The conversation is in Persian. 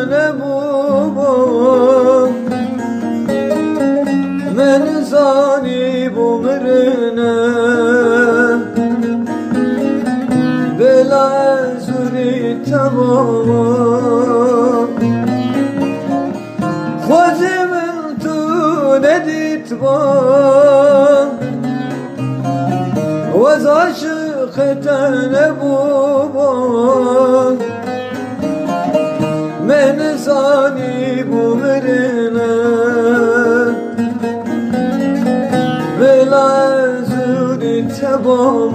نبوم من زانی بمرنا بلا زوری تمام خوزی من تو ندیت با وز عاشقت نبوم من زانی بمرنا بلا زوری تمام